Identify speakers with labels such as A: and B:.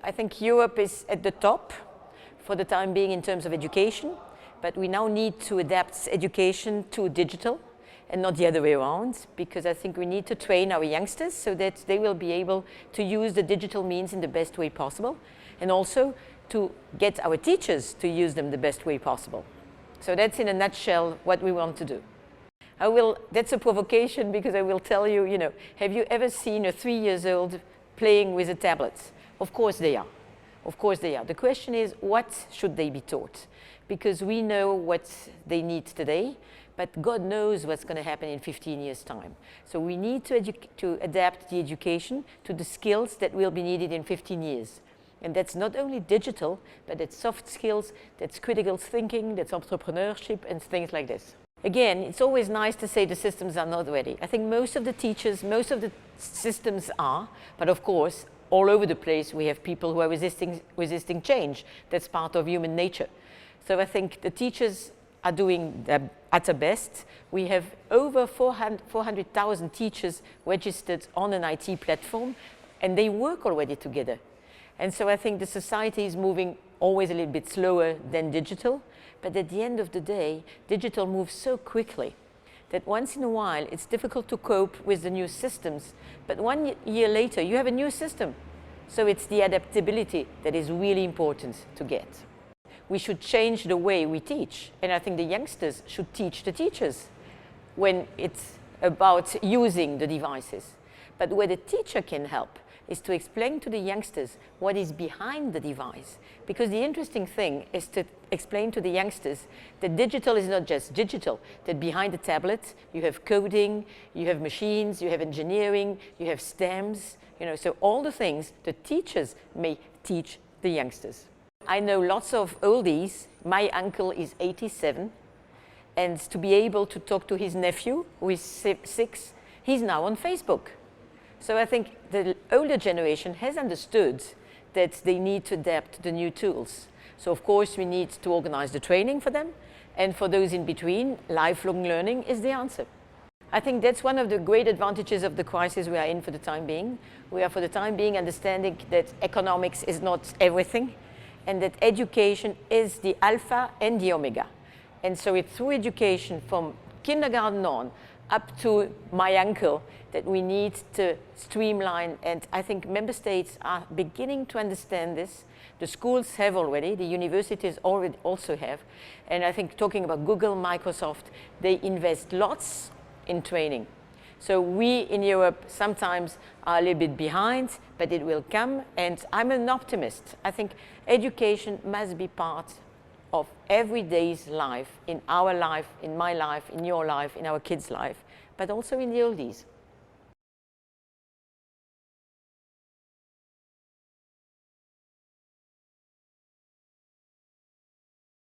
A: I think Europe is at the top for the time being in terms of education, but we now need to adapt education to digital and not the other way around, because I think we need to train our youngsters so that they will be able to use the digital means in the best way possible, and also to get our teachers to use them the best way possible. So that's in a nutshell what we want to do. That's a provocation, because I will tell you, have you ever seen a 3-year-old playing with a tablet? Of course they are. Of course they are. The question is, what should they be taught? Because we know what they need today, but God knows what's going to happen in 15 years' time. So we need to adapt the education to the skills that will be needed in 15 years. And that's not only digital, but it's soft skills, that's critical thinking, that's entrepreneurship, and things like this. Again, it's always nice to say the systems are not ready. I think most of the teachers, most of the systems are, but of course, all over the place we have people who are resisting change. That's part of human nature. So I think the teachers are doing at their best. We have over 400,000 teachers registered on an IT platform, and they work already together. And so I think the society is moving always a little bit slower than digital, but at the end of the day, digital moves so quickly that once in a while it's difficult to cope with the new systems, but 1 year later you have a new system. So it's the adaptability that is really important to get. We should change the way we teach, and I think the youngsters should teach the teachers when it's about using the devices. But where the teacher can help is to explain to the youngsters what is behind the device. Because the interesting thing is to explain to the youngsters that digital is not just digital, that behind the tablet you have coding, you have machines, you have engineering, you have STEMs, so all the things the teachers may teach the youngsters. I know lots of oldies. My uncle is 87, and to be able to talk to his nephew, who is 6, he's now on Facebook. So I think the older generation has understood that they need to adapt to the new tools. So of course we need to organize the training for them, and for those in between, lifelong learning is the answer. I think that's one of the great advantages of the crisis we are in for the time being. We are for the time being understanding that economics is not everything, and that education is the alpha and the omega. And so it's through education from kindergarten on up to my uncle that we need to streamline, and I think member states are beginning to understand this. The schools have already, the universities already also have, and I think talking about Google, Microsoft, they invest lots in training. So we in Europe sometimes are a little bit behind, but it will come, and I'm an optimist. I think education must be part of everyday's life, in our life, in my life, in your life, in our kids' life, but also in the oldies.